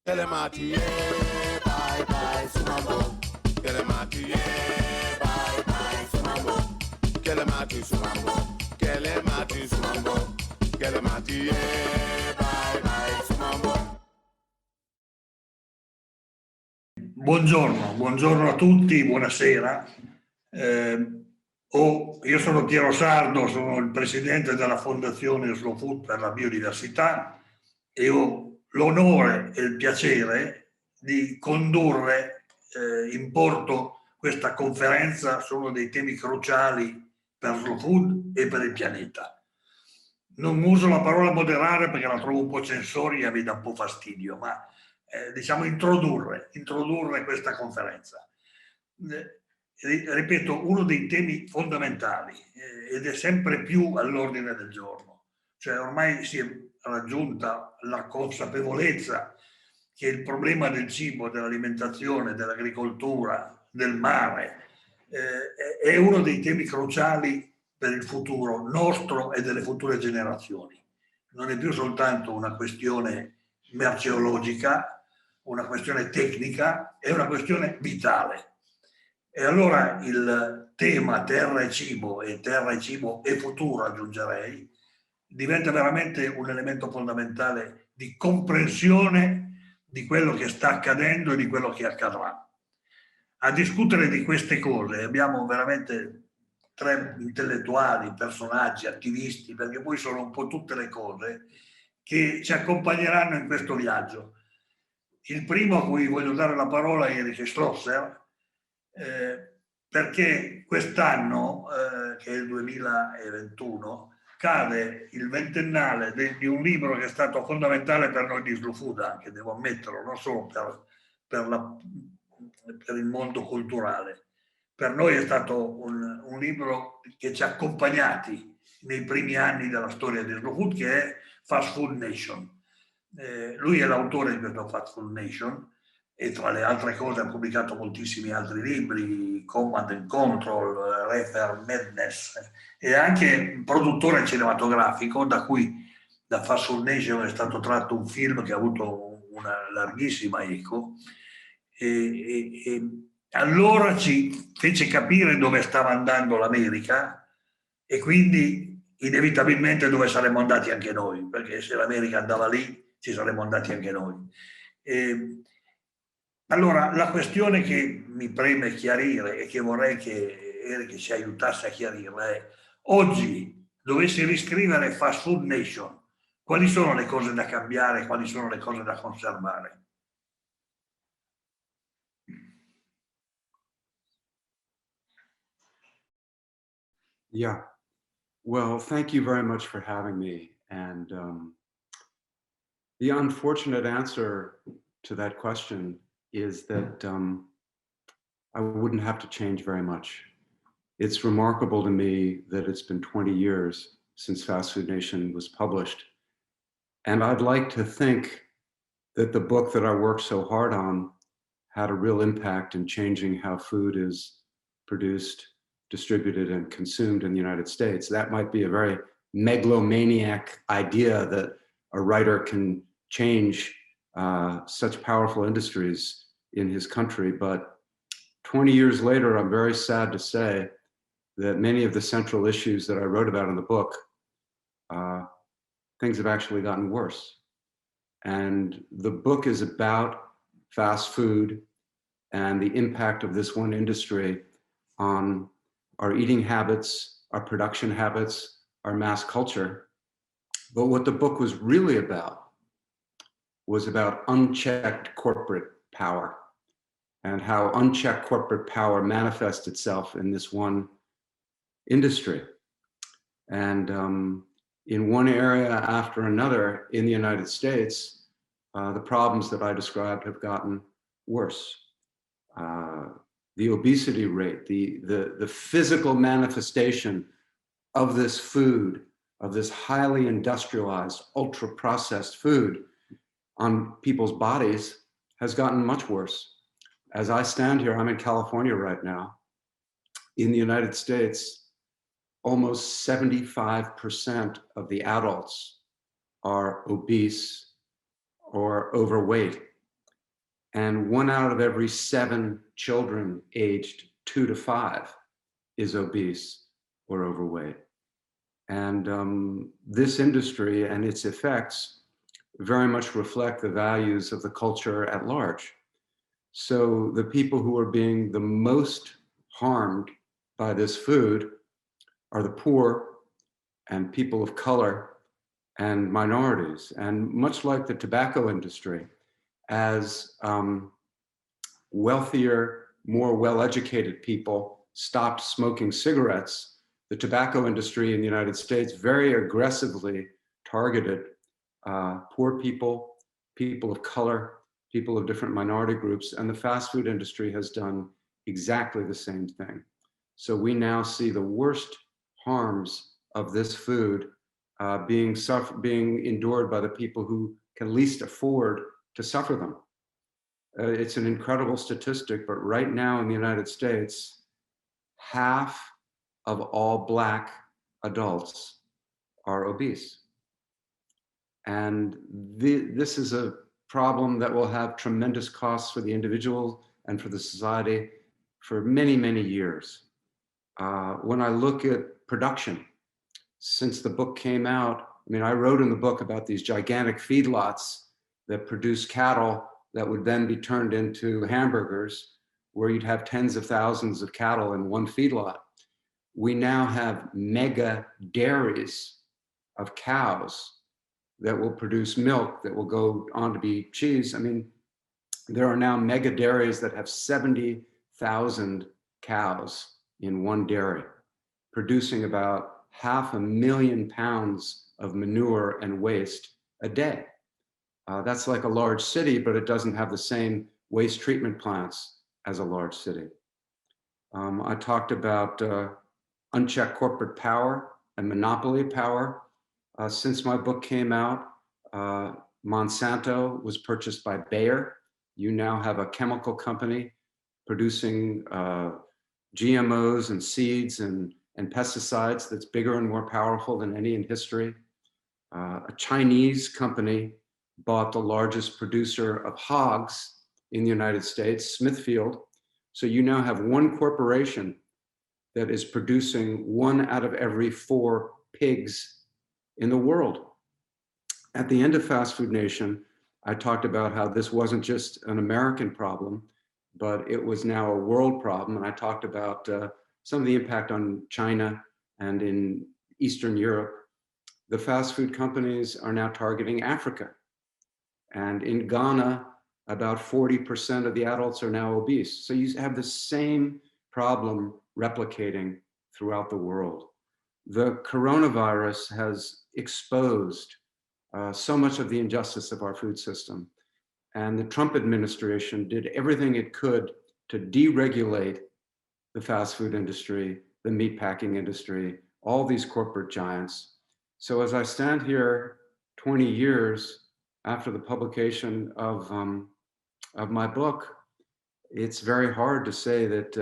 Kelemati, yeah, bye bye, Sumambo. Kelemati, yeah, bye bye, Sumambo. Kelemati, Sumambo. Kelemati, Sumambo. Kelemati, yeah, bye bye, Sumambo. Buongiorno a tutti, buonasera. Io sono Piero Sardo, sono il presidente della Fondazione Slow Food per la Biodiversità e ho l'onore e il piacere di condurre in porto questa conferenza su uno dei temi cruciali per Slow Food e per il pianeta. Non uso la parola moderare perché la trovo un po' censoria e mi dà un po' fastidio, ma diciamo introdurre questa conferenza. Ripeto, uno dei temi fondamentali ed è sempre più all'ordine del giorno, cioè ormai si è raggiunta la consapevolezza che il problema del cibo, dell'alimentazione, dell'agricoltura, del mare è uno dei temi cruciali per il futuro nostro e delle future generazioni. Non è più soltanto una questione merceologica, una questione tecnica, è una questione vitale. E allora il tema terra e cibo e futuro, aggiungerei, diventa veramente un elemento fondamentale di comprensione di quello che sta accadendo e di quello che accadrà. A discutere di queste cose abbiamo veramente tre intellettuali, personaggi, attivisti, perché poi sono un po' tutte le cose che ci accompagneranno in questo viaggio. Il primo a cui voglio dare la parola è Erich Schlosser, perché quest'anno, che è il 2021, cade il ventennale di un libro che è stato fondamentale per noi di Slow Food, anche devo ammetterlo, non solo per il mondo culturale. Per noi è stato un libro che ci ha accompagnati nei primi anni della storia di Slow Food, che è Fast Food Nation. Lui è l'autore di questo Fast Food Nation e tra le altre cose ha pubblicato moltissimi altri libri, Command and Control, Reefer Madness, e anche produttore cinematografico, da Fast Food Nation è stato tratto un film che ha avuto una larghissima eco e allora ci fece capire dove stava andando l'America e quindi inevitabilmente dove saremmo andati anche noi, perché se l'America andava lì ci saremmo andati anche noi. Allora, la questione che mi preme chiarire e che vorrei che Eric ci aiutasse a chiarirla è: oggi dovessi riscrivere Fast Food Nation, quali sono le cose da cambiare, quali sono le cose da conservare? Yeah, well, thank you very much for having me. And the unfortunate answer to that question is that I wouldn't have to change very much. It's remarkable to me that it's been 20 years since Fast Food Nation was published. And I'd like to think that the book that I worked so hard on had a real impact in changing how food is produced, distributed, and consumed in the United States. That might be a very megalomaniac idea that a writer can change such powerful industries in his country. But 20 years later, I'm very sad to say that many of the central issues that I wrote about in the book, things have actually gotten worse. And the book is about fast food and the impact of this one industry on our eating habits, our production habits, our mass culture. But what the book was really about was about unchecked corporate power and how unchecked corporate power manifests itself in this one industry. And in one area after another in the United States, the problems that I described have gotten worse. The obesity rate, the physical manifestation of this food, of this highly industrialized, ultra-processed food on people's bodies has gotten much worse. As I stand here, I'm in California right now. In the United States, almost 75% of the adults are obese or overweight. And 1 out of every 7 children aged 2 to 5 is obese or overweight. And this industry and its effects very much reflect the values of the culture at large. So the people who are being the most harmed by this food are the poor and people of color and minorities. And much like the tobacco industry, as wealthier, more well-educated people stopped smoking cigarettes, the tobacco industry in the United States very aggressively targeted poor people, people of color, people of different minority groups, and the fast food industry has done exactly the same thing. So we now see the worst harms of this food being endured by the people who can least afford to suffer them. It's an incredible statistic, but right now in the United States, half of all Black adults are obese. And this is a problem that will have tremendous costs for the individual and for the society for many, many years. When I look at production, since the book came out, I mean, I wrote in the book about these gigantic feedlots that produce cattle that would then be turned into hamburgers, where you'd have tens of thousands of cattle in one feedlot. We now have mega dairies of cows that will produce milk that will go on to be cheese. I mean, there are now mega dairies that have 70,000 cows in one dairy, producing about 500,000 pounds of manure and waste a day. That's like a large city, but it doesn't have the same waste treatment plants as a large city. I talked about unchecked corporate power and monopoly power. Since my book came out, Monsanto was purchased by Bayer. You now have a chemical company producing GMOs and seeds and pesticides that's bigger and more powerful than any in history. A Chinese company bought the largest producer of hogs in the United States, Smithfield. So you now have one corporation that is producing 1 out of every 4 pigs in the world. At the end of Fast Food Nation, I talked about how this wasn't just an American problem, but it was now a world problem. And I talked about some of the impact on China and in Eastern Europe. The fast food companies are now targeting Africa. And in Ghana, about 40% of the adults are now obese. So you have the same problem replicating throughout the world. The coronavirus has exposed so much of the injustice of our food system. And the Trump administration did everything it could to deregulate the fast food industry, the meatpacking industry, all these corporate giants. So as I stand here 20 years after the publication of my book, it's very hard to say that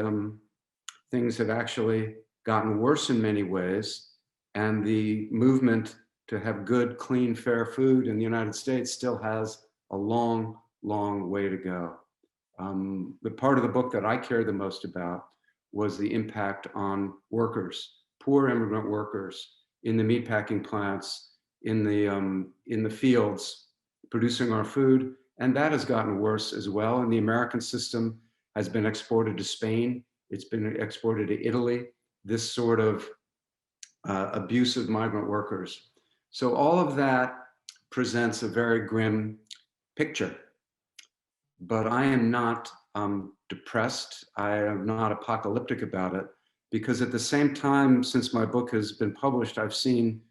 things have actually gotten worse in many ways. And the movement to have good, clean, fair food in the United States still has a long, long way to go. The part of the book that I care the most about was the impact on workers, poor immigrant workers in the meatpacking plants, in the fields, producing our food. And that has gotten worse as well. And the American system has been exported to Spain. It's been exported to Italy, this sort of abuse of migrant workers. So all of that presents a very grim picture. But I am not depressed. I am not apocalyptic about it, because at the same time, since my book has been published, I've seen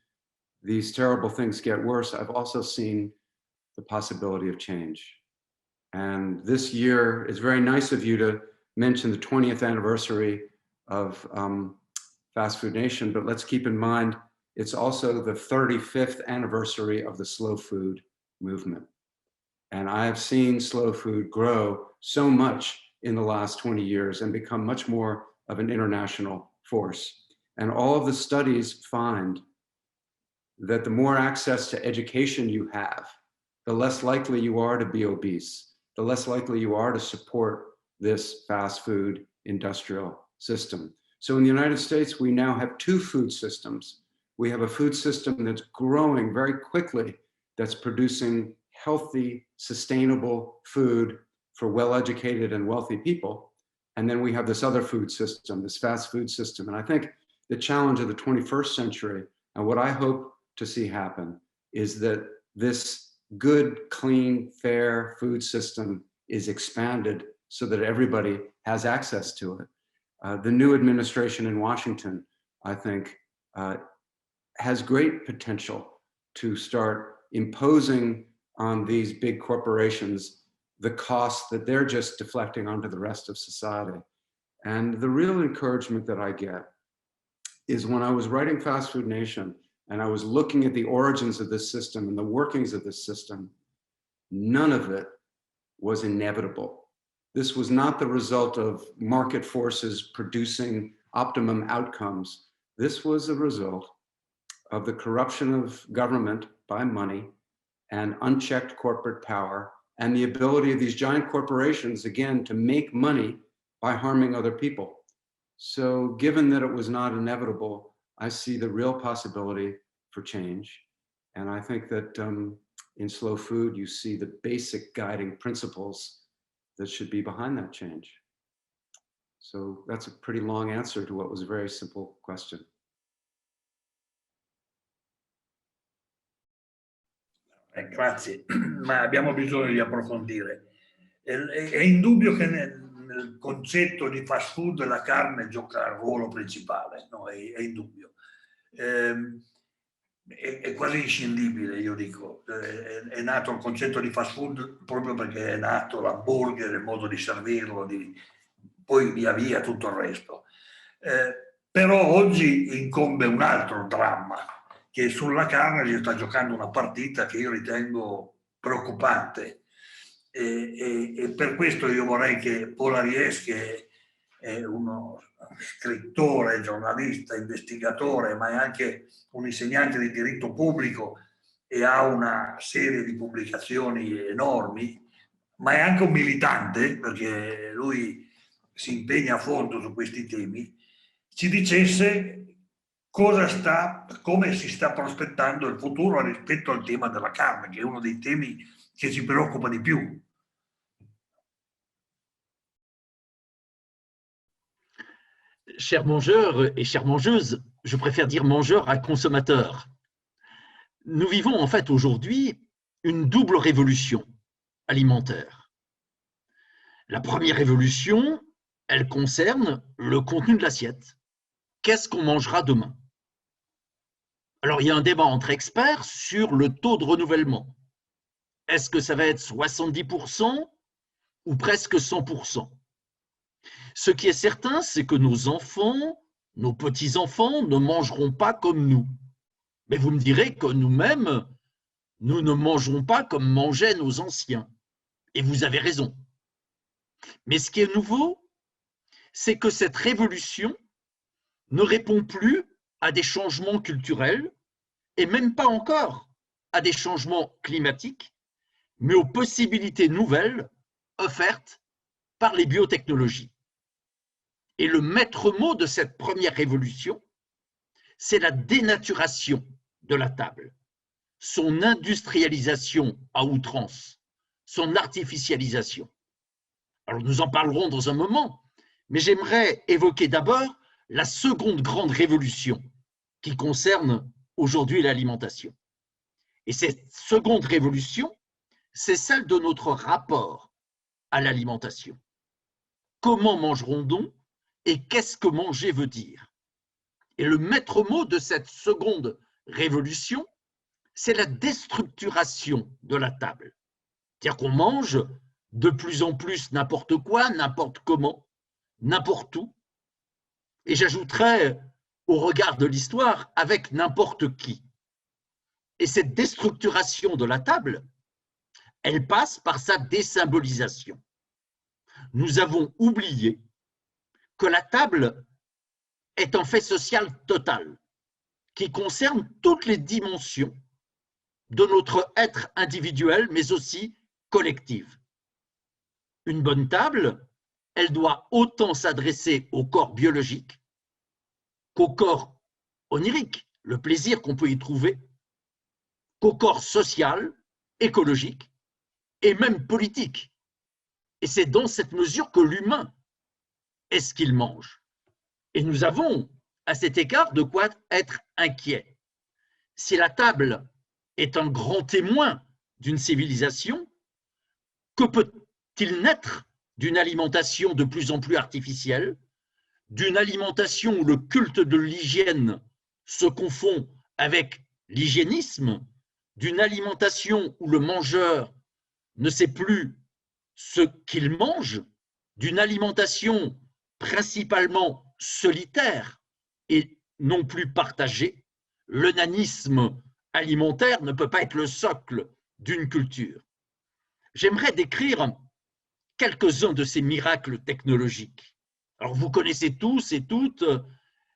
these terrible things get worse. I've also seen the possibility of change. And this year, it's very nice of you to mention the 20th anniversary of Fast Food Nation, but let's keep in mind, it's also the 35th anniversary of the slow food movement. And I have seen slow food grow so much in the last 20 years and become much more of an international force. And all of the studies find that the more access to education you have, the less likely you are to be obese. the less likely you are to support this fast food industrial system. So in the United States, we now have two food systems. We have a food system that's growing very quickly, that's producing healthy, sustainable food for well-educated and wealthy people. And then we have this other food system, this fast food system. And I think the challenge of the 21st century, and what I hope to see happen, is that this good, clean, fair food system is expanded so that everybody has access to it. The new administration in Washington, I think, has great potential to start imposing on these big corporations the costs that they're just deflecting onto the rest of society. And the real encouragement that I get is when I was writing Fast Food Nation and I was looking at the origins of this system and the workings of this system, none of it was inevitable. This was not the result of market forces producing optimum outcomes. This was a result of the corruption of government by money and unchecked corporate power and the ability of these giant corporations, again, to make money by harming other people. So given that it was not inevitable, I see the real possibility for change. And I think that in Slow Food, you see the basic guiding principles that should be behind that change. So that's a pretty long answer to what was a very simple question. Grazie, ma abbiamo bisogno di approfondire. È indubbio che nel concetto di fast food la carne gioca il ruolo principale, no? È indubbio. È quasi inscindibile, io dico. È nato il concetto di fast food proprio perché è nato l'hamburger, il modo di servirlo, poi via via tutto il resto. Però oggi incombe un altro dramma, che sulla carne si sta giocando una partita che io ritengo preoccupante. E per questo io vorrei che Paul Ariès, che è uno scrittore, giornalista, investigatore, ma è anche un insegnante di diritto pubblico e ha una serie di pubblicazioni enormi, ma è anche un militante, perché lui si impegna a fondo su questi temi, ci dicesse come si sta prospettando il futuro rispetto al tema della carne, che è uno dei temi che ci preoccupa di più. Chers mangeurs et chères mangeuses, je préfère dire mangeurs à consommateurs. Nous vivons en fait aujourd'hui une double révolution alimentaire. La première révolution, elle concerne le contenu de l'assiette. Qu'est-ce qu'on mangera demain? Alors, il y a un débat entre experts sur le taux de renouvellement. Est-ce que ça va être 70% ou presque 100%? Ce qui est certain, c'est que nos enfants, nos petits-enfants ne mangeront pas comme nous. Mais vous me direz que nous-mêmes, nous ne mangerons pas comme mangeaient nos anciens. Et vous avez raison. Mais ce qui est nouveau, c'est que cette révolution ne répond plus à des changements culturels et même pas encore à des changements climatiques, mais aux possibilités nouvelles offertes par les biotechnologies. Et le maître mot de cette première révolution, c'est la dénaturation de la table, son industrialisation à outrance, son artificialisation. Alors nous en parlerons dans un moment, mais j'aimerais évoquer d'abord la seconde grande révolution qui concerne aujourd'hui l'alimentation. Et cette seconde révolution, c'est celle de notre rapport à l'alimentation. Comment mangerons-nous et qu'est-ce que manger veut dire? Et le maître mot de cette seconde révolution, c'est la déstructuration de la table. C'est-à-dire qu'on mange de plus en plus n'importe quoi, n'importe comment, n'importe où. Et j'ajouterais, au regard de l'histoire, avec n'importe qui. Et cette déstructuration de la table, elle passe par sa désymbolisation. Nous avons oublié que la table est un fait social total qui concerne toutes les dimensions de notre être individuel, mais aussi collectif. Une bonne table, elle doit autant s'adresser au corps biologique qu'au corps onirique, le plaisir qu'on peut y trouver, qu'au corps social, écologique et même politique. Et c'est dans cette mesure que l'humain est ce qu'il mange. Et nous avons, à cet égard, de quoi être inquiets. Si la table est un grand témoin d'une civilisation, que peut-il naître d'une alimentation de plus en plus artificielle, d'une alimentation où le culte de l'hygiène se confond avec l'hygiénisme, d'une alimentation où le mangeur ne sait plus ce qu'il mange, d'une alimentation principalement solitaire et non plus partagée. Le nanisme alimentaire ne peut pas être le socle d'une culture. J'aimerais décrire quelques-uns de ces miracles technologiques. Alors, vous connaissez tous et toutes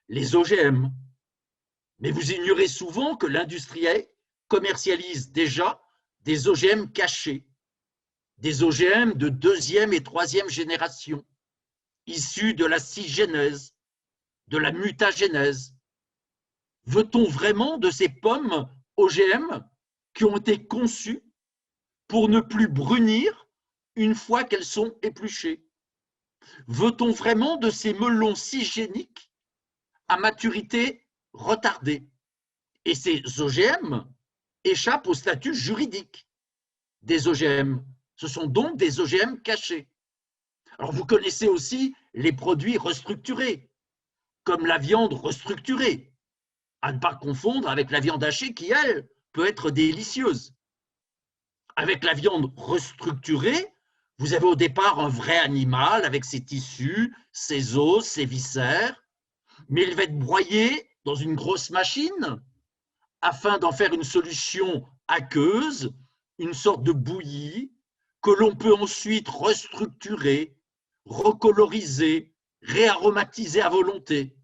les OGM, mais vous ignorez souvent que l'industrie commercialise déjà des OGM cachés, des OGM de deuxième et troisième génération, issus de la cisgénèse, de la mutagénèse. Veut-on vraiment de ces pommes OGM qui ont été conçues pour ne plus brunir une fois qu'elles sont épluchées? Veut-on vraiment de ces melons cisgéniques à maturité retardée? Et ces OGM échappent au statut juridique des OGM. Ce sont donc des OGM cachés. Alors vous connaissez aussi les produits restructurés, comme la viande restructurée, à ne pas confondre avec la viande hachée qui, elle, peut être délicieuse. Avec la viande restructurée, vous avez au départ un vrai animal avec ses tissus, ses os, ses viscères, mais il va être broyé dans une grosse machine afin d'en faire une solution aqueuse, une sorte de bouillie que l'on peut ensuite restructurer, recoloriser, réaromatiser à volonté.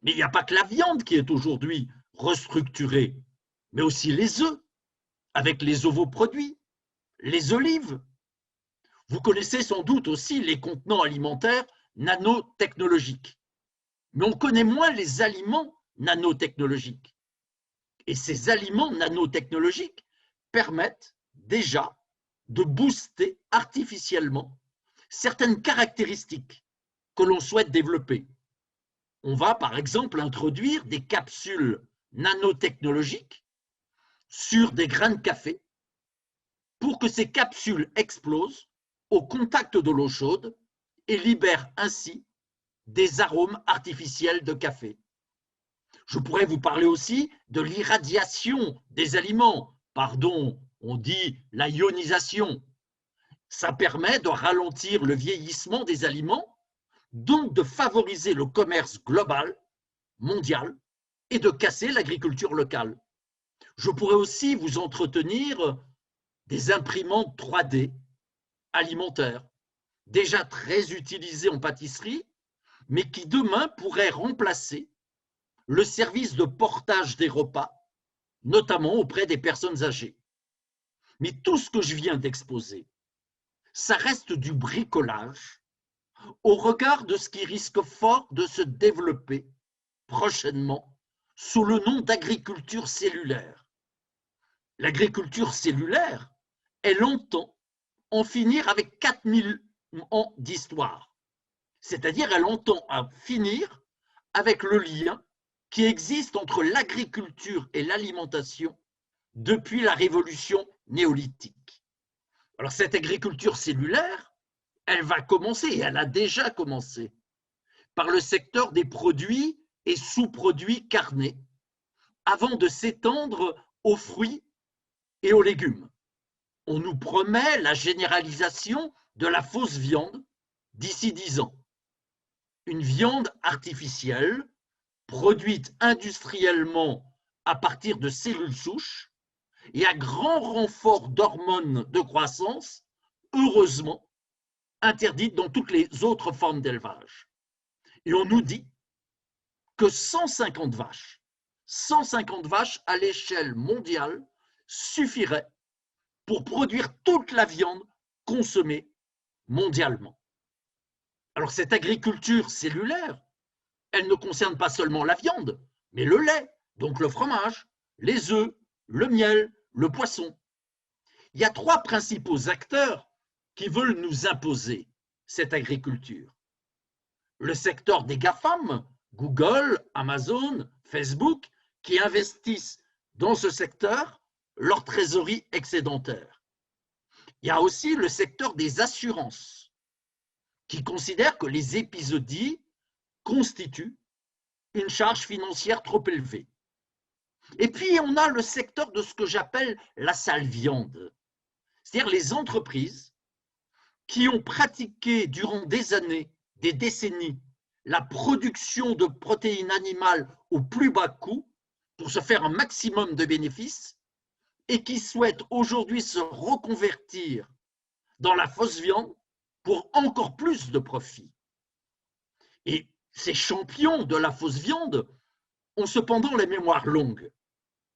Mais il n'y a pas que la viande qui est aujourd'hui restructurée, mais aussi les œufs, avec les ovoproduits, les olives. Vous connaissez sans doute aussi les contenants alimentaires nanotechnologiques, mais on connaît moins les aliments nanotechnologiques. Et ces aliments nanotechnologiques permettent déjà de booster artificiellement certaines caractéristiques que l'on souhaite développer. On va par exemple introduire des capsules nanotechnologiques sur des grains de café pour que ces capsules explosent au contact de l'eau chaude et libèrent ainsi des arômes artificiels de café. Je pourrais vous parler aussi de l'irradiation des aliments, pardon, on dit la ionisation. Ça permet de ralentir le vieillissement des aliments, donc de favoriser le commerce global, mondial, et de casser l'agriculture locale. Je pourrais aussi vous entretenir des imprimantes 3D alimentaires, déjà très utilisées en pâtisserie, mais qui demain pourraient remplacer le service de portage des repas, notamment auprès des personnes âgées. Mais tout ce que je viens d'exposer, ça reste du bricolage au regard de ce qui risque fort de se développer prochainement sous le nom d'agriculture cellulaire. L'agriculture cellulaire, elle entend en finir avec 4000 ans d'histoire. C'est-à-dire, elle entend en finir avec le lien qui existe entre l'agriculture et l'alimentation depuis la révolution néolithique. Alors cette agriculture cellulaire, elle va commencer, et elle a déjà commencé, par le secteur des produits et sous-produits carnés, avant de s'étendre aux fruits et aux légumes. On nous promet la généralisation de la fausse viande d'ici 10 ans. Une viande artificielle produite industriellement à partir de cellules souches et à grand renfort d'hormones de croissance, heureusement, interdites dans toutes les autres formes d'élevage. Et on nous dit que 150 vaches à l'échelle mondiale suffiraient pour produire toute la viande consommée mondialement. Alors cette agriculture cellulaire, elle ne concerne pas seulement la viande, mais le lait, donc le fromage, les œufs, le miel, le poisson. Il y a trois principaux acteurs qui veulent nous imposer cette agriculture. Le secteur des GAFAM, Google, Amazon, Facebook, qui investissent dans ce secteur leur trésorerie excédentaire. Il y a aussi le secteur des assurances, qui considère que les épisodies constituent une charge financière trop élevée. Et puis, on a le secteur de ce que j'appelle la sale viande, c'est-à-dire les entreprises qui ont pratiqué durant des années, des décennies, la production de protéines animales au plus bas coût pour se faire un maximum de bénéfices et qui souhaitent aujourd'hui se reconvertir dans la fausse viande pour encore plus de profit. Et ces champions de la fausse viande ont cependant les mémoires longues.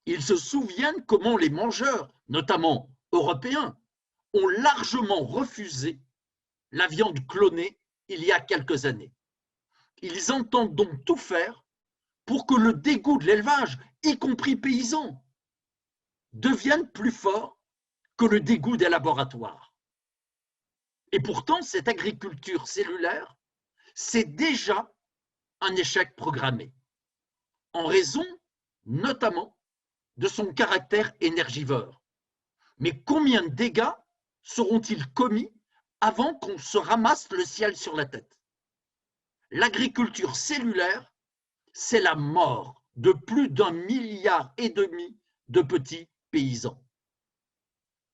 Ils se souviennent comment les mangeurs, notamment européens, ont largement refusé la viande clonée il y a quelques années. Ils entendent donc tout faire pour que le dégoût de l'élevage, y compris paysan, devienne plus fort que le dégoût des laboratoires. Et pourtant, cette agriculture cellulaire, c'est déjà un échec programmé, en raison notamment de son caractère énergivore. Mais combien de dégâts seront-ils commis avant qu'on se ramasse le ciel sur la tête? L'agriculture cellulaire, c'est la mort de plus d'1,5 milliard de petits paysans.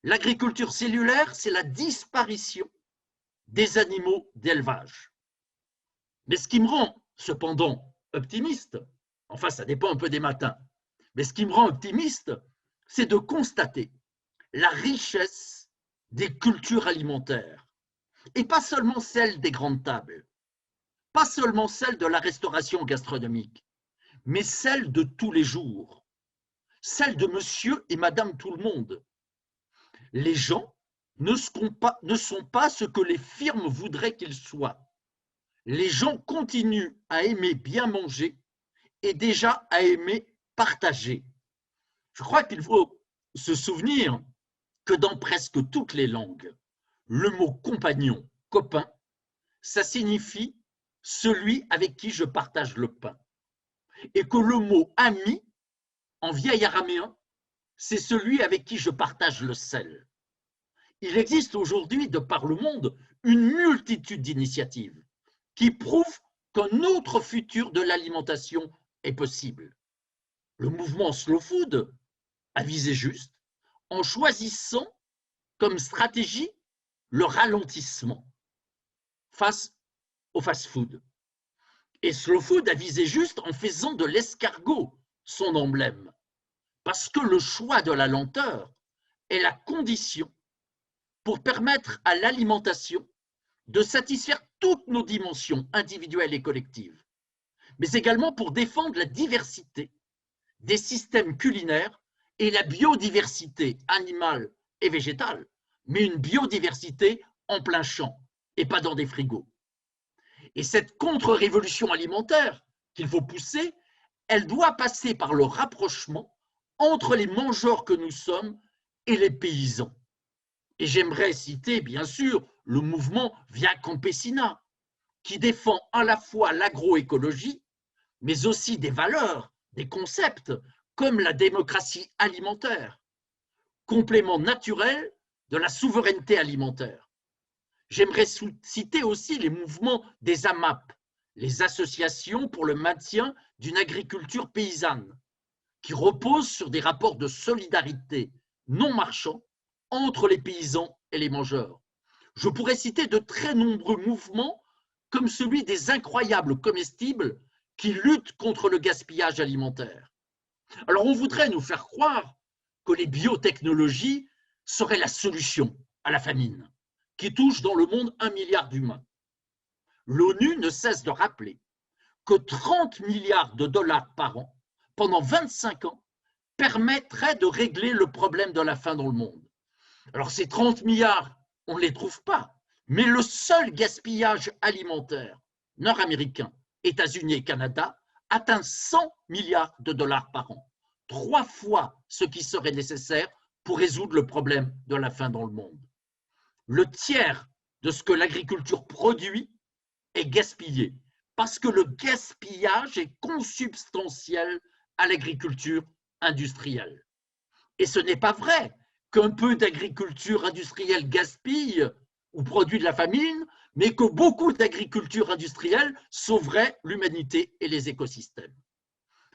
L'agriculture cellulaire, c'est la disparition des animaux d'élevage. Mais ce qui me rend cependant optimiste, enfin ça dépend un peu des matins, mais ce qui me rend optimiste, c'est de constater la richesse des cultures alimentaires, et pas seulement celle des grandes tables, pas seulement celle de la restauration gastronomique, mais celle de tous les jours, celle de monsieur et madame tout le monde. Les gens ne sont pas ce que les firmes voudraient qu'ils soient. Les gens continuent à aimer bien manger et déjà à aimer partager. Je crois qu'il faut se souvenir que dans presque toutes les langues, le mot compagnon, copain, ça signifie celui avec qui je partage le pain. Et que le mot ami, en vieil araméen, c'est celui avec qui je partage le sel. Il existe aujourd'hui, de par le monde, une multitude d'initiatives qui prouvent qu'un autre futur de l'alimentation est possible. Le mouvement Slow Food a visé juste en choisissant comme stratégie le ralentissement face au fast-food. Et Slow Food a visé juste en faisant de l'escargot son emblème, parce que le choix de la lenteur est la condition pour permettre à l'alimentation de satisfaire toutes nos dimensions individuelles et collectives, mais également pour défendre la diversité des systèmes culinaires et la biodiversité animale et végétale, mais une biodiversité en plein champ et pas dans des frigos. Et cette contre-révolution alimentaire qu'il faut pousser, elle doit passer par le rapprochement entre les mangeurs que nous sommes et les paysans. Et j'aimerais citer, bien sûr, le mouvement Via Campesina, qui défend à la fois l'agroécologie, mais aussi des valeurs, des concepts, comme la démocratie alimentaire, complément naturel de la souveraineté alimentaire. J'aimerais citer aussi les mouvements des AMAP, les associations pour le maintien d'une agriculture paysanne, qui reposent sur des rapports de solidarité non marchands entre les paysans et les mangeurs. Je pourrais citer de très nombreux mouvements comme celui des incroyables comestibles qui luttent contre le gaspillage alimentaire. Alors on voudrait nous faire croire que les biotechnologies seraient la solution à la famine qui touche dans le monde 1 milliard d'humains. L'ONU ne cesse de rappeler que 30 milliards de dollars par an, pendant 25 ans, permettraient de régler le problème de la faim dans le monde. Alors ces 30 milliards, on ne les trouve pas, Mais le seul gaspillage alimentaire nord-américain, États-Unis et Canada atteint 100 milliards de dollars par an, 3 fois ce qui serait nécessaire pour résoudre le problème de la faim dans le monde. Le tiers de ce que l'agriculture produit est gaspillé, parce que le gaspillage est consubstantiel à l'agriculture industrielle. Et ce n'est pas vrai qu'un peu d'agriculture industrielle gaspille ou produit de la famine, mais que beaucoup d'agriculture industrielle sauverait l'humanité et les écosystèmes.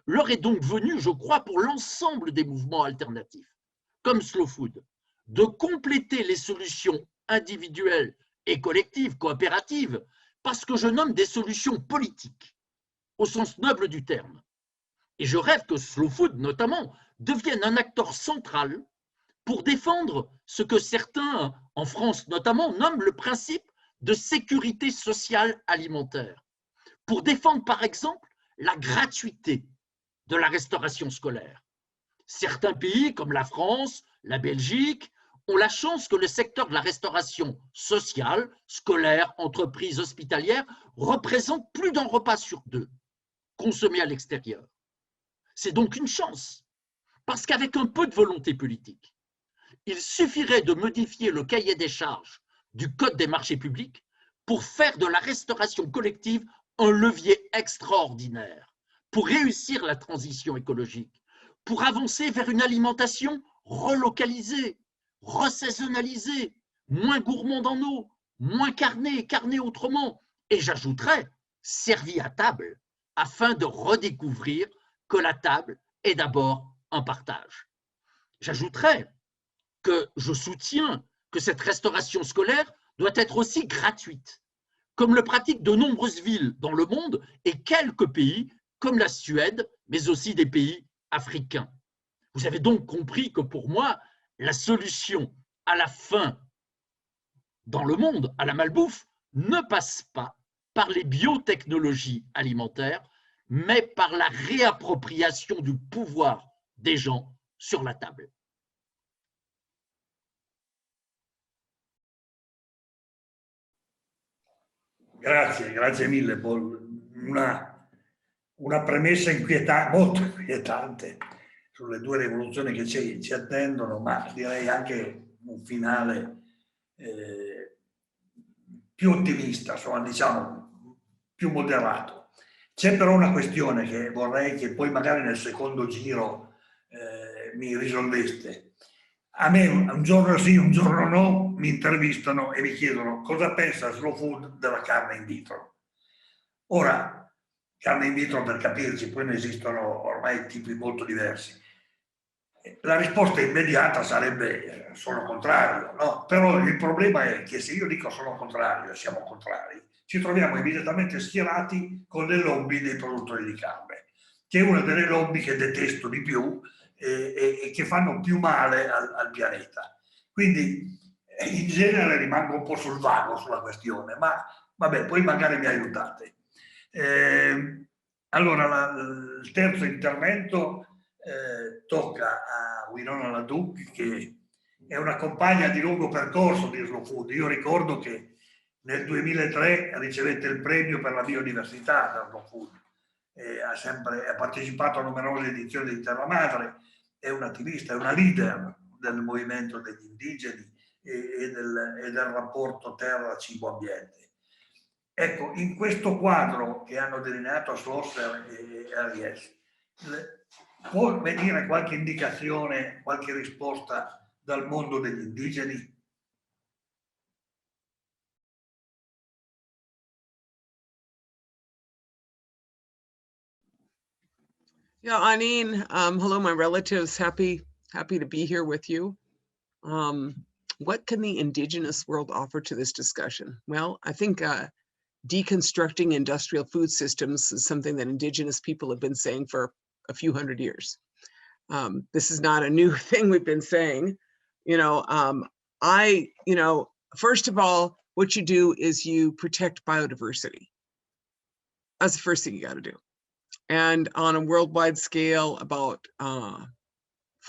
L'heure est donc venue, je crois, pour l'ensemble des mouvements alternatifs, comme Slow Food, de compléter les solutions individuelles et collectives, coopératives, parce que je nomme des solutions politiques, au sens noble du terme. Et je rêve que Slow Food, notamment, devienne un acteur central pour défendre ce que certains, en France notamment, nomment le principe de sécurité sociale alimentaire, pour défendre par exemple la gratuité de la restauration scolaire. Certains pays comme la France, la Belgique, ont la chance que le secteur de la restauration sociale, scolaire, entreprise, hospitalière, représente plus d'un repas sur 2 consommé à l'extérieur. C'est donc une chance, parce qu'avec un peu de volonté politique, il suffirait de modifier le cahier des charges du Code des marchés publics pour faire de la restauration collective un levier extraordinaire, pour réussir la transition écologique, pour avancer vers une alimentation relocalisée, resaisonnalisée, moins gourmande en eau, moins carnée autrement, et j'ajouterais, servie à table, afin de redécouvrir que la table est d'abord un partage. J'ajouterais que je soutiens que cette restauration scolaire doit être aussi gratuite, comme le pratiquent de nombreuses villes dans le monde et quelques pays comme la Suède, mais aussi des pays africains. Vous avez donc compris que pour moi, la solution à la faim dans le monde, à la malbouffe, ne passe pas par les biotechnologies alimentaires, mais par la réappropriation du pouvoir des gens sur la table. Grazie mille Paul. Una premessa molto inquietante sulle 2 rivoluzioni che ci attendono, ma direi anche un finale più ottimista, insomma, diciamo più moderato. C'è però una questione che vorrei che poi magari nel secondo giro mi risolveste. A me un giorno sì, un giorno no, mi intervistano e mi chiedono cosa pensa Slow Food della carne in vitro. Ora, carne in vitro, per capirci, poi ne esistono ormai tipi molto diversi. La risposta immediata sarebbe sono contrario, no? Però il problema è che se io dico sono contrario e siamo contrari, ci troviamo immediatamente schierati con le lobby dei produttori di carne, che è una delle lobby che detesto di più e che fanno più male al pianeta. Quindi in genere rimango un po' sul vago sulla questione, ma vabbè, poi magari mi aiutate. Allora, il terzo intervento tocca a Winona LaDuke, che è una compagna di lungo percorso di Slow Food. Io ricordo che nel 2003 ricevette il premio per la biodiversità da Slow Food, ha partecipato a numerose edizioni di Terra Madre, è un'attivista, è una leader del movimento degli indigeni e del rapporto terra-cibo-ambiente. Ecco, in questo quadro che hanno delineato Schlosser e Ariès, può venire qualche indicazione, qualche risposta dal mondo degli indigeni? Yeah, Anine, hello, my relatives. Happy to be here with you. What can the indigenous world offer to this discussion? Well, I think deconstructing industrial food systems is something that indigenous people have been saying for a few hundred years. This is not a new thing we've been saying. First of all, what you do is you protect biodiversity. That's the first thing you got to do. And on a worldwide scale, about 40%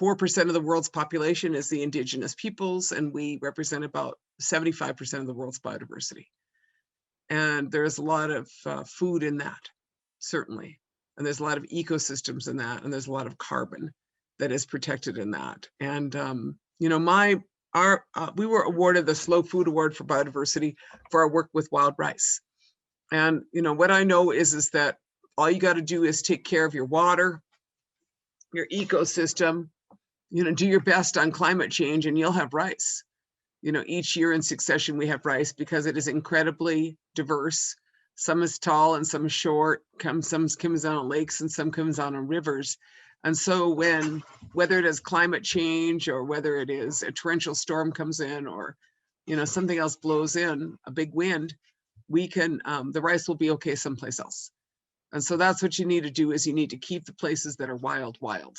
4% of the world's population is the indigenous peoples, and we represent about 75% of the world's biodiversity. And there's a lot of food in that, certainly. And there's a lot of ecosystems in that, and there's a lot of carbon that is protected in that. And, you know, we were awarded the Slow Food Award for biodiversity for our work with wild rice. And, you know, what I know is that all you got to do is take care of your water, your ecosystem, you know, do your best on climate change, and you'll have rice. You know, each year in succession, we have rice because it is incredibly diverse. Some is tall and some is short, some comes out on lakes and some comes out on rivers. And so whether it is climate change or whether it is a torrential storm comes in or, you know, something else blows in, a big wind, we can, the rice will be okay someplace else. And so that's what you need to do, is you need to keep the places that are wild, wild.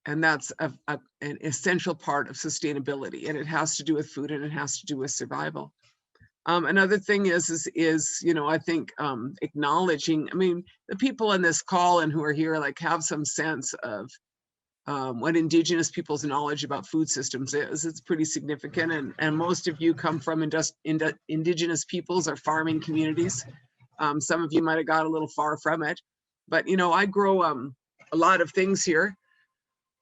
And that's an essential part of sustainability. And it has to do with food, and it has to do with survival. Another thing is, you know, I think acknowledging, I mean, the people in this call and who are here, like, have some sense of what Indigenous people's knowledge about food systems is. It's pretty significant. And most of you come from Indigenous peoples or farming communities. Some of you might have got a little far from it. But, you know, I grow a lot of things here.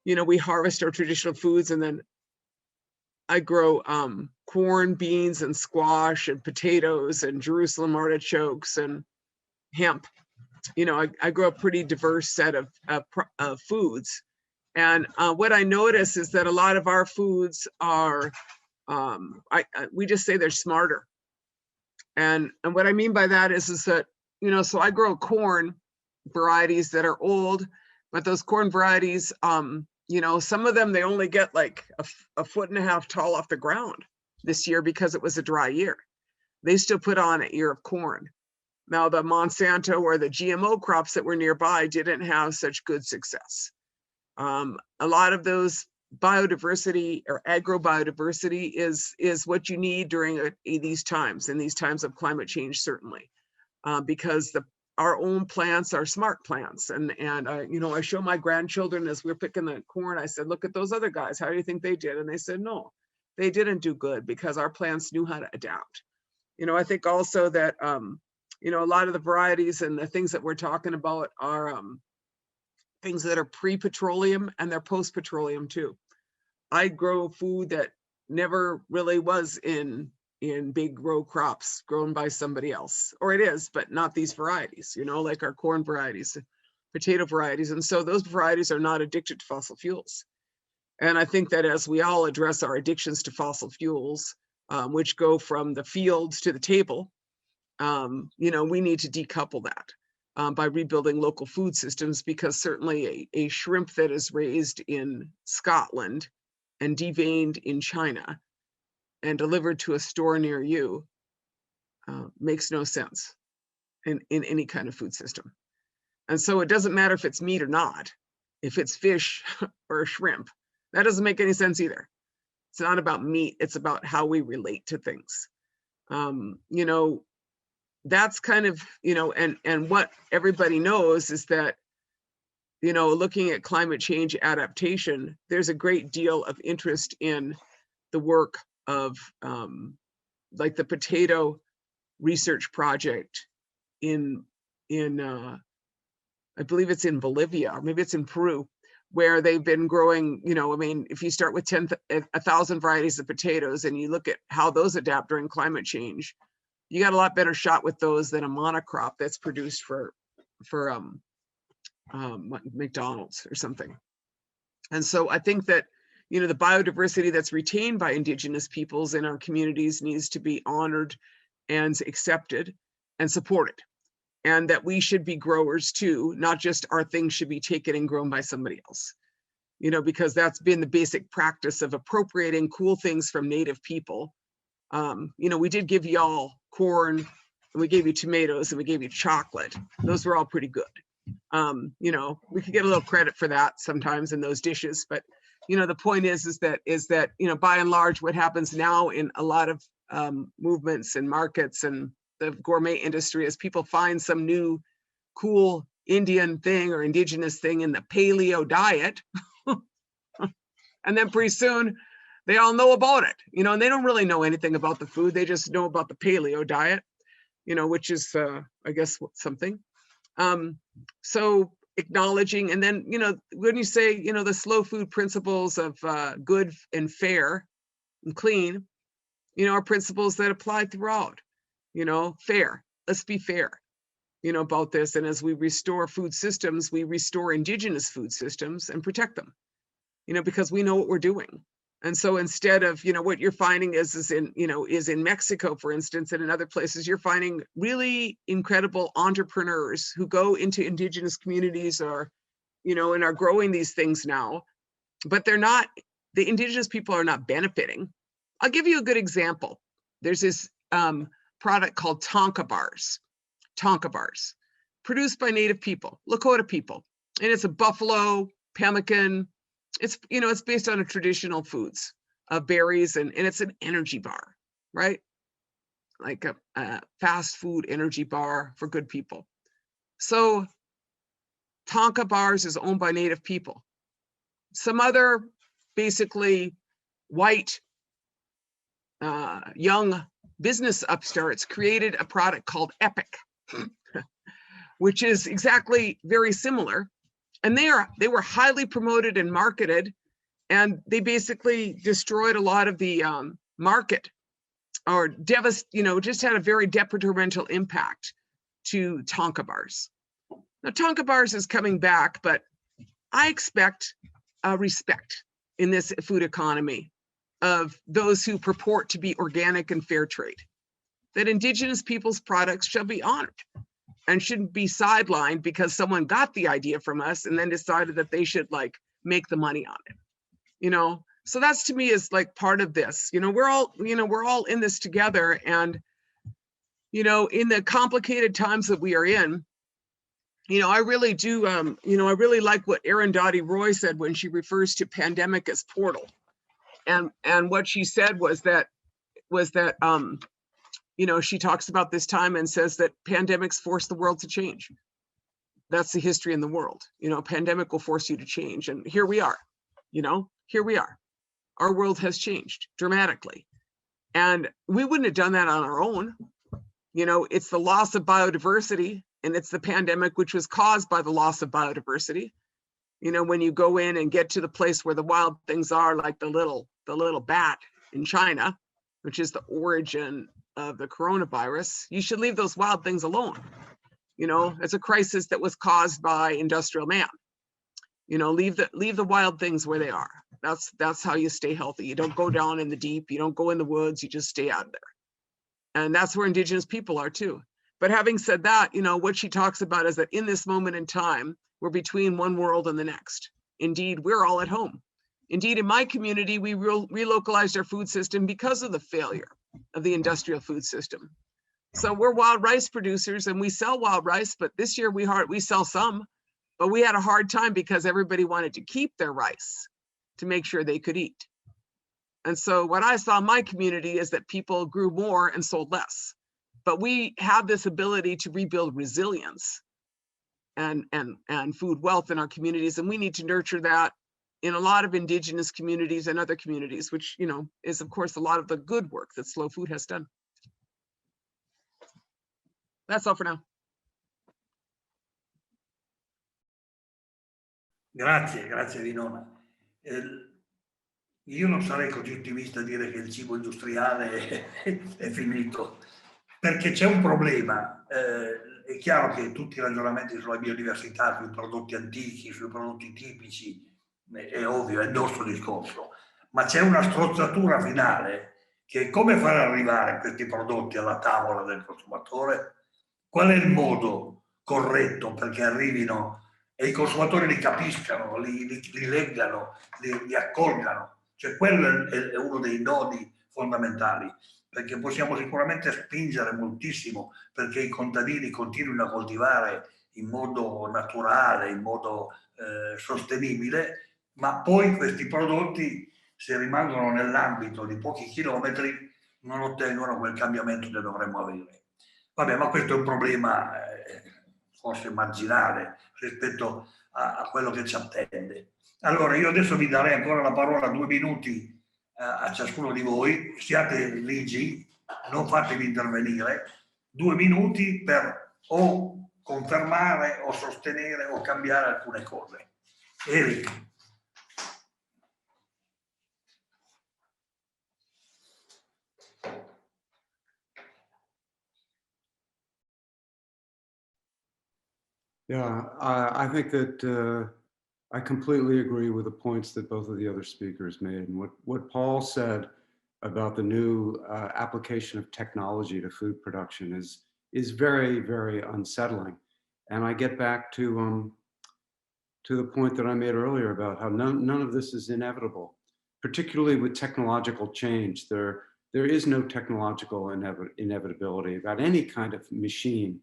You know, we harvest our traditional foods, and then I grow corn, beans, and squash, and potatoes, and Jerusalem artichokes, and hemp. You know, I grow a pretty diverse set of foods. And what I notice is that a lot of our foods are, we just say they're smarter. And what I mean by that is that, you know, so I grow corn varieties that are old, but those corn varieties, you know, some of them, they only get like a 1.5 feet tall off the ground this year because it was a dry year. They still put on an ear of corn. Now, the Monsanto or the GMO crops that were nearby didn't have such good success. A lot of those biodiversity or agrobiodiversity is what you need during these times, in these times of climate change, certainly, because our own plants are smart plants. And you know, I show my grandchildren as we're picking the corn, I said, look at those other guys, how do you think they did? And they said, no, they didn't do good because our plants knew how to adapt. You know, I think also that, you know, a lot of the varieties and the things that we're talking about are things that are pre-petroleum, and they're post-petroleum too. I grow food that never really was in big row crops grown by somebody else, or it is, but not these varieties, you know, like our corn varieties, potato varieties. And so those varieties are not addicted to fossil fuels. And I think that as we all address our addictions to fossil fuels, which go from the fields to the table, you know, we need to decouple that by rebuilding local food systems, because certainly a shrimp that is raised in Scotland and deveined in China and delivered to a store near you makes no sense in any kind of food system. And so it doesn't matter if it's meat or not, if it's fish or shrimp, that doesn't make any sense either. It's not about meat, it's about how we relate to things. You know, that's kind of, you know, and what everybody knows is that, you know, looking at climate change adaptation, there's a great deal of interest in the work of like the potato research project in I believe it's in Bolivia, or maybe it's in Peru, where they've been growing, you know, I mean, if you start with 1,000 varieties of potatoes and you look at how those adapt during climate change, you got a lot better shot with those than a monocrop that's produced for McDonald's or something. And so I think that, you know, the biodiversity that's retained by Indigenous peoples in our communities needs to be honored and accepted and supported. And that we should be growers too, not just our things should be taken and grown by somebody else. You know, because that's been the basic practice of appropriating cool things from Native people. You know, we did give y'all corn, and we gave you tomatoes, and we gave you chocolate. Those were all pretty good. You know, we could get a little credit for that sometimes in those dishes, but you know, the point is that you know, by and large, what happens now in a lot of movements and markets and the gourmet industry is people find some new cool Indian thing or indigenous thing in the paleo diet And then pretty soon they all know about it, you know, and they don't really know anything about the food. They just know about the paleo diet, you know, which is, I guess, something. So acknowledging, and then, you know, when you say, you know, the slow food principles of good and fair and clean, you know, are principles that apply throughout, you know, fair. Let's be fair, you know, about this. And as we restore food systems, we restore indigenous food systems and protect them, you know, because we know what we're doing. And so instead of, you know, what you're finding is in, you know, is in Mexico, for instance, and in other places, you're finding really incredible entrepreneurs who go into indigenous communities or, you know, and are growing these things now, but they're not, the indigenous people are not benefiting. I'll give you a good example. There's this product called Tonka bars, produced by Native people, Lakota people. And it's a buffalo, pemmican. It's, you know, it's based on a traditional foods of berries, and it's an energy bar, right? Like a fast food energy bar for good people. So Tonka bars is owned by Native people. Some other basically white young business upstarts created a product called Epic, which is exactly very similar. And they were highly promoted and marketed, and they basically destroyed a lot of the market, or you know, just had a very detrimental impact to Tonka bars. Now Tonka bars is coming back, but I expect respect in this food economy of those who purport to be organic and fair trade, that indigenous people's products shall be honored and shouldn't be sidelined because someone got the idea from us and then decided that they should like make the money on it, you know? So that's, to me, is like part of this, you know, we're all in this together. And, you know, in the complicated times that we are in, you know, I really do, you know, I really like what Arundhati Roy said when she refers to pandemic as portal. And what she said was that, you know, she talks about this time and says that pandemics force the world to change. That's the history in the world. You know, pandemic will force you to change. And here we are, you know, here we are. Our world has changed dramatically. And we wouldn't have done that on our own. You know, it's the loss of biodiversity, and it's the pandemic, which was caused by the loss of biodiversity. You know, when you go in and get to the place where the wild things are, like the little bat in China, which is the origin of the coronavirus, you should leave those wild things alone. You know, it's a crisis that was caused by industrial man. You know, leave the wild things where they are. That's how you stay healthy. You don't go down in the deep, you don't go in the woods, you just stay out of there. And that's where indigenous people are too. But having said that, you know, what she talks about is that in this moment in time, we're between one world and the next. Indeed, we're all at home. Indeed, in my community, we relocalized our food system because of the failure of the industrial food system. So we're wild rice producers and we sell wild rice, but this year we sell some, but we had a hard time because everybody wanted to keep their rice to make sure they could eat. And so what I saw in my community is that people grew more and sold less. But we have this ability to rebuild resilience and food wealth in our communities, and we need to nurture that in a lot of indigenous communities and other communities, which, you know, is of course a lot of the good work that Slow Food has done. That's all for now. Grazie Winona. Io non sarei così ottimista a dire che il cibo industriale è finito, perché c'è un problema. È chiaro che tutti i ragionamenti sulla biodiversità, sui prodotti antichi, sui prodotti tipici, è ovvio, è il nostro discorso, ma c'è una strozzatura finale che è come far arrivare questi prodotti alla tavola del consumatore. Qual è il modo corretto perché arrivino e i consumatori li capiscano, li leggano, li accolgano? Cioè quello è uno dei nodi fondamentali, perché possiamo sicuramente spingere moltissimo perché i contadini continuino a coltivare in modo naturale, in modo sostenibile, ma poi questi prodotti, se rimangono nell'ambito di pochi chilometri, non ottengono quel cambiamento che dovremmo avere. Vabbè, ma questo è un problema forse marginale rispetto a quello che ci attende. Allora, io adesso vi darei ancora la parola 2 minuti a ciascuno di voi, siate ligi, non fatevi intervenire, 2 minuti per o confermare o sostenere o cambiare alcune cose. Eric. Yeah, I think that I completely agree with the points that both of the other speakers made. And what Paul said about the new application of technology to food production is very, very unsettling. And I get back to the point that I made earlier about how none of this is inevitable, particularly with technological change. There is no technological inevitability about any kind of machine.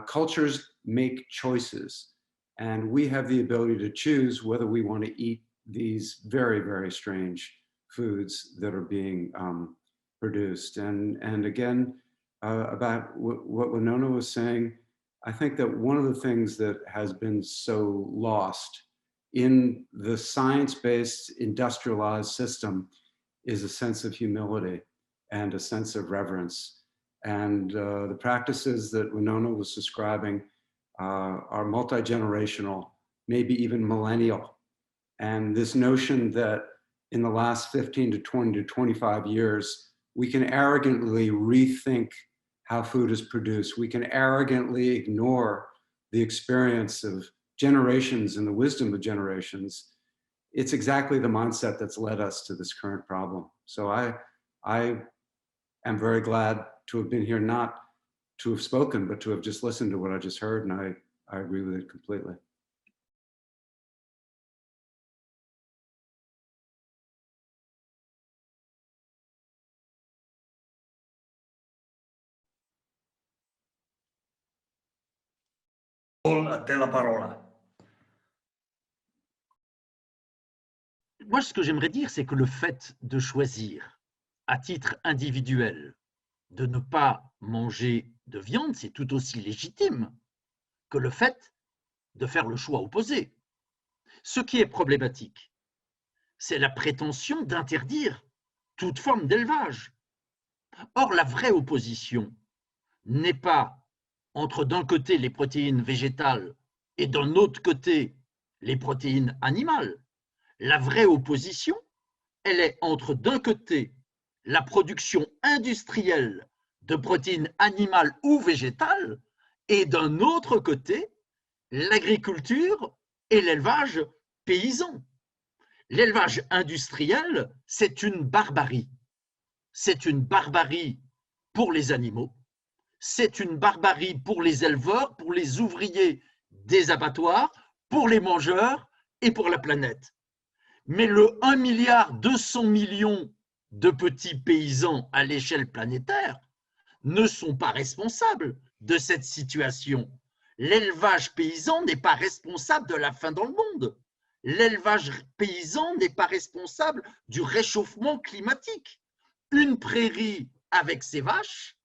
Cultures make choices, and we have the ability to choose whether we want to eat these very, very strange foods that are being produced. And again, about what Winona was saying, I think that one of the things that has been so lost in the science-based industrialized system is a sense of humility and a sense of reverence. And the practices that Winona was describing are multi-generational, maybe even millennial. And this notion that in the last 15 to 20 to 25 years, we can arrogantly rethink how food is produced. We can arrogantly ignore the experience of generations and the wisdom of generations. It's exactly the mindset that's led us to this current problem. So I am very glad to have been here, not to have spoken, but to have just listened to what I just heard, and I agree with it completely. Paul, a te la parola. Moi, ce que j'aimerais dire, c'est que le fait de choisir à titre individuel de ne pas manger de viande, c'est tout aussi légitime que le fait de faire le choix opposé. Ce qui est problématique, c'est la prétention d'interdire toute forme d'élevage. Or, la vraie opposition n'est pas entre d'un côté les protéines végétales et d'un autre côté les protéines animales. La vraie opposition, elle est entre d'un côté la production industrielle de protéines animales ou végétales et d'un autre côté l'agriculture et l'élevage paysan. L'élevage industriel, c'est une barbarie. C'est une barbarie pour les animaux, c'est une barbarie pour les éleveurs, pour les ouvriers des abattoirs, pour les mangeurs et pour la planète. Mais le 1,2 milliard de petits paysans à l'échelle planétaire ne sont pas responsables de cette situation. L'élevage paysan n'est pas responsable de la faim dans le monde. L'élevage paysan n'est pas responsable du réchauffement climatique. Une prairie avec ses vaches,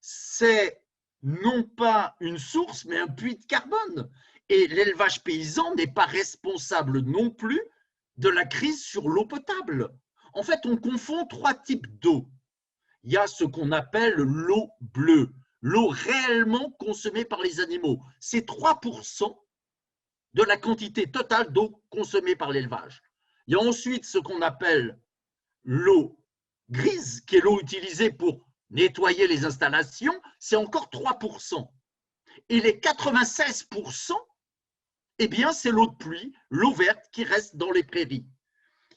c'est non pas une source, mais un puits de carbone. Et l'élevage paysan n'est pas responsable non plus de la crise sur l'eau potable. En fait, on confond 3 types d'eau. Il y a ce qu'on appelle l'eau bleue, l'eau réellement consommée par les animaux. C'est 3% de la quantité totale d'eau consommée par l'élevage. Il y a ensuite ce qu'on appelle l'eau grise, qui est l'eau utilisée pour nettoyer les installations, c'est encore 3%. Et les 96%, eh bien, c'est l'eau de pluie, l'eau verte qui reste dans les prairies.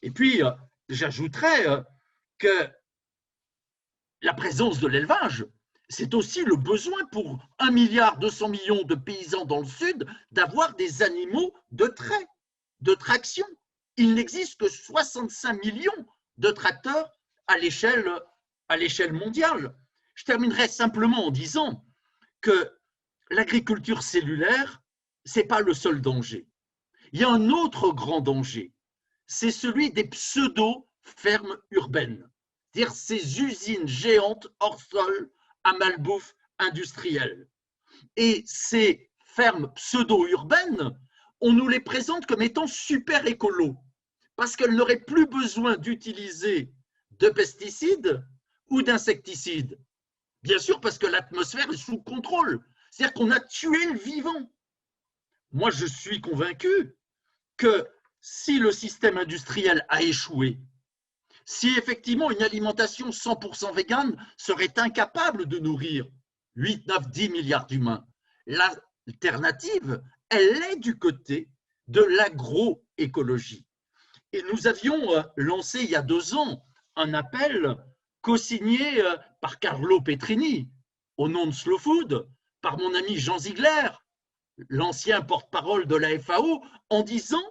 Et puis, j'ajouterais que la présence de l'élevage, c'est aussi le besoin pour 1,2 milliard de paysans dans le Sud d'avoir des animaux de trait, de traction. Il n'existe que 65 millions de tracteurs à l'échelle mondiale. Je terminerai simplement en disant que l'agriculture cellulaire, ce n'est pas le seul danger. Il y a un autre grand danger, c'est celui des pseudo-fermes urbaines, c'est-à-dire ces usines géantes hors sol à malbouffe industrielle. Et ces fermes pseudo-urbaines on nous les présente comme étant super écolos, parce qu'elles n'auraient plus besoin d'utiliser de pesticides ou d'insecticides. Bien sûr, parce que l'atmosphère est sous contrôle. C'est-à-dire qu'on a tué le vivant. Moi, je suis convaincu que si le système industriel a échoué, si effectivement une alimentation 100% végane serait incapable de nourrir 8, 9, 10 milliards d'humains, l'alternative, elle est du côté de l'agroécologie. Et nous avions lancé il y a 2 ans un appel co-signé par Carlo Petrini, au nom de Slow Food, par mon ami Jean Ziegler, l'ancien porte-parole de la FAO, en disant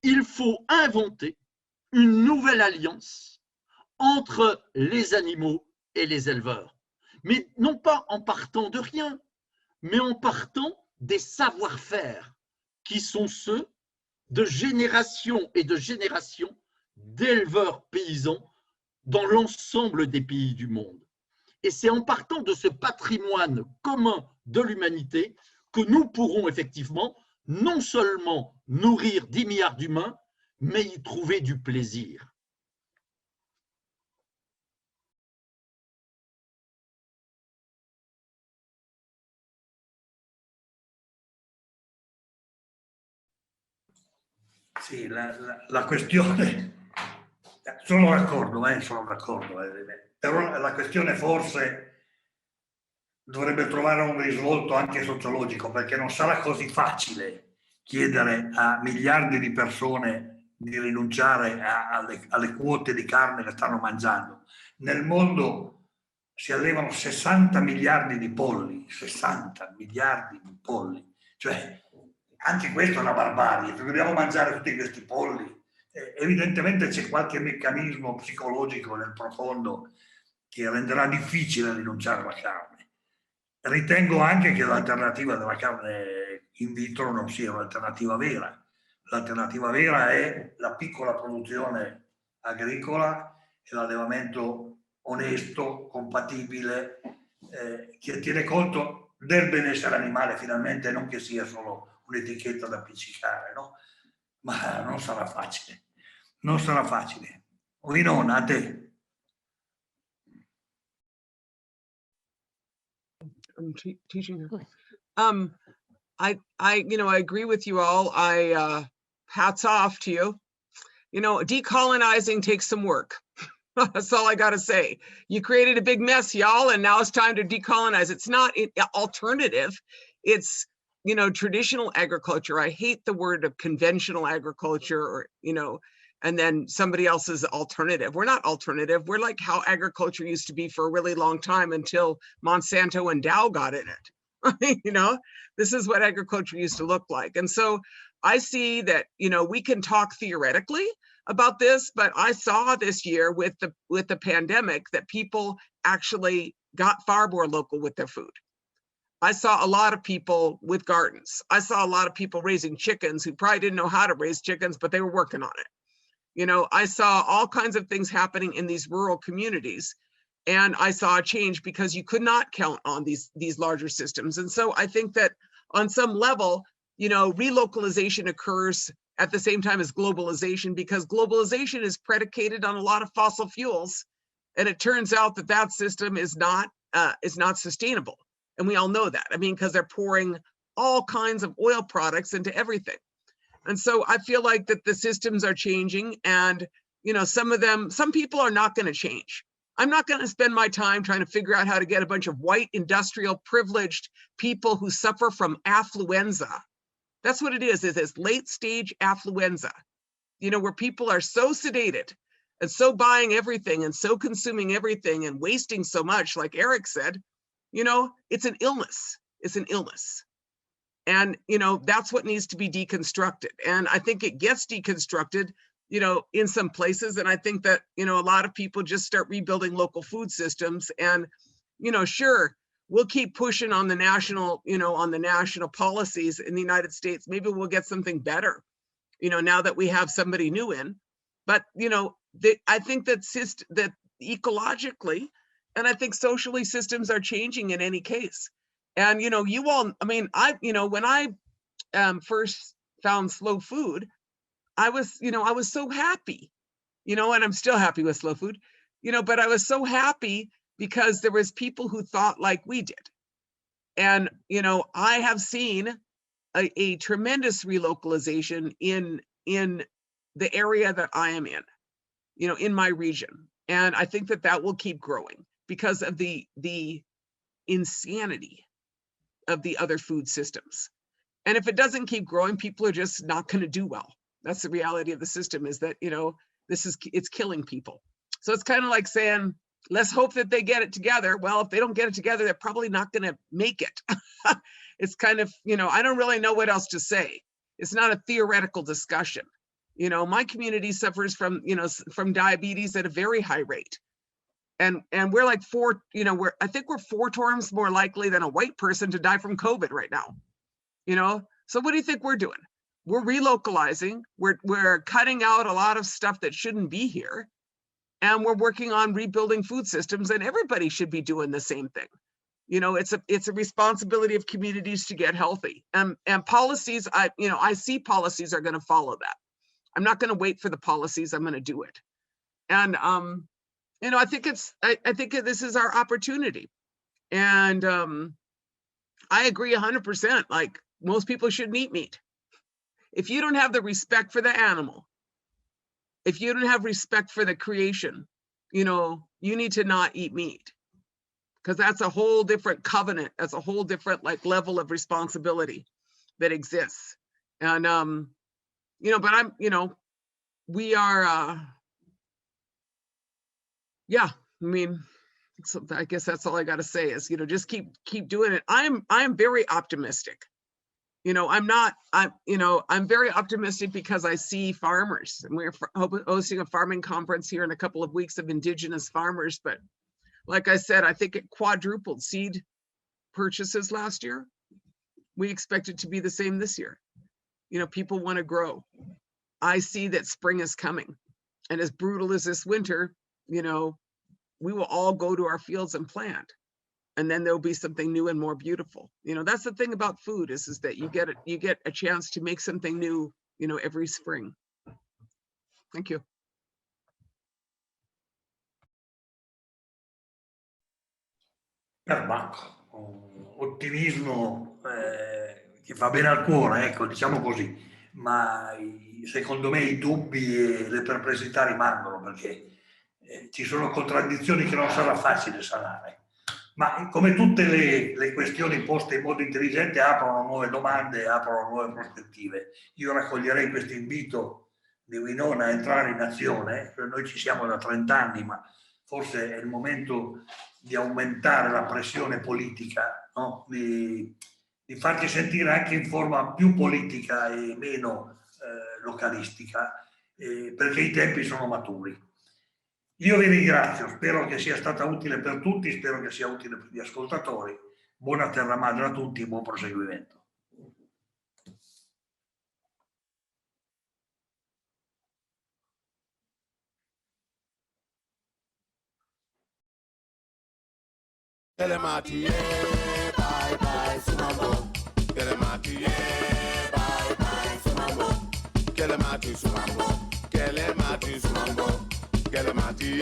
il faut inventer une nouvelle alliance entre les animaux et les éleveurs. Mais non pas en partant de rien, mais en partant des savoir-faire qui sont ceux de génération et de génération d'éleveurs paysans dans l'ensemble des pays du monde. Et c'est en partant de ce patrimoine commun de l'humanité que nous pourrons effectivement non seulement nourrir 10 milliards d'humains, mais y trouver du plaisir. Sì, la questione, sono d'accordo, però la questione forse dovrebbe trovare un risvolto anche sociologico, perché non sarà così facile chiedere a miliardi di persone di rinunciare alle quote di carne che stanno mangiando. Nel mondo si allevano 60 miliardi di polli, 60 miliardi di polli, cioè anche questo è una barbarie, se dobbiamo mangiare tutti questi polli, evidentemente c'è qualche meccanismo psicologico nel profondo che renderà difficile rinunciare alla carne. Ritengo anche che l'alternativa della carne in vitro non sia un'alternativa vera. L'alternativa vera è la piccola produzione agricola e l'allevamento onesto, compatibile, che tiene conto del benessere animale finalmente, non che sia solo un'etichetta da appiccicare, no? Ma non sarà facile, non sarà facile. Winona, a te. I'm teaching her. Go ahead. I agree with you all. Hats off to you. Decolonizing takes some work. That's all I got to say. You created a big mess, y'all, and now it's time to decolonize. It's not alternative. It's, traditional agriculture. I hate the word of conventional agriculture or, and then somebody else's alternative. We're not alternative. We're like how agriculture used to be for a really long time until Monsanto and Dow got in it. This is what agriculture used to look like. And so I see that, we can talk theoretically about this, but I saw this year with the pandemic that people actually got far more local with their food. I saw a lot of people with gardens. I saw a lot of people raising chickens who probably didn't know how to raise chickens, but they were working on it. I saw all kinds of things happening in these rural communities, and I saw a change because you could not count on these larger systems. And so I think that on some level, relocalization occurs at the same time as globalization, because globalization is predicated on a lot of fossil fuels, and it turns out that system is not sustainable, and we all know that. Because they're pouring all kinds of oil products into everything. And so I feel like that the systems are changing, and some people are not going to change. I'm not going to spend my time trying to figure out how to get a bunch of white industrial privileged people who suffer from affluenza. That's what it is this late stage affluenza, where people are so sedated and so buying everything and so consuming everything and wasting so much, like Eric said, it's an illness. It's an illness. And, that's what needs to be deconstructed. And I think it gets deconstructed, in some places. And I think that, a lot of people just start rebuilding local food systems. And, sure, we'll keep pushing on the national, on the national policies in the United States. Maybe we'll get something better, now that we have somebody new in. But, I think that ecologically, and I think socially, systems are changing in any case. And, you all, when I first found slow food, I was so happy, and I'm still happy with slow food, but I was so happy because there was people who thought like we did. And, I have seen a tremendous relocalization in the area that I am in my region. And I think that will keep growing because of the insanity of the other food systems. And if it doesn't keep growing, people are just not going to do well. That's the reality of the system, is that, it's killing people. So it's kind of like saying, let's hope that they get it together. Well, if they don't get it together, they're probably not going to make it. It's kind of, I don't really know what else to say. It's not a theoretical discussion. My community suffers from diabetes at a very high rate. And we're like I think we're 4 times more likely than a white person to die from COVID right now. So what do you think we're doing? We're relocalizing. We're cutting out a lot of stuff that shouldn't be here. And we're working on rebuilding food systems, and everybody should be doing the same thing. It's a responsibility of communities to get healthy. And policies, I see policies are going to follow that. I'm not going to wait for the policies. I'm going to do it. And I think this is our opportunity. And I agree 100%. Like, most people shouldn't eat meat. If you don't have the respect for the animal, if you don't have respect for the creation, you need to not eat meat, because that's a whole different covenant. That's a whole different level of responsibility that exists. And, but we are, yeah, I mean, so I guess that's all I got to say is, just keep doing it. I'm very optimistic. I'm very optimistic because I see farmers, and we're hosting a farming conference here in a couple of weeks of Indigenous farmers. But like I said, I think it quadrupled seed purchases last year. We expect it to be the same this year. People want to grow. I see that spring is coming. And as brutal as this winter, we will all go to our fields and plant. And then there'll be something new and more beautiful. That's the thing about food is that you get a chance to make something new, every spring. Thank you. Perbacco, ottimismo che fa bene al cuore, ecco, diciamo così, ma secondo me i dubbi e le perplessità rimangono, perché ci sono contraddizioni che non sarà facile sanare. Ma come tutte le questioni poste in modo intelligente aprono nuove domande, aprono nuove prospettive. Io raccoglierei questo invito di Winona a entrare in azione. Noi ci siamo da 30 anni, ma forse è il momento di aumentare la pressione politica, no? di farci sentire anche in forma più politica e meno localistica, perché i tempi sono maturi. Io vi ringrazio, spero che sia stata utile per tutti, spero che sia utile per gli ascoltatori. Buona Terra Madre a tutti, buon proseguimento. Kelemati, bye bye, Sumambo. Kelemati, bye bye, Sumambo. Kelemati, Sumambo. Kelemati, Sumambo. Kelemati,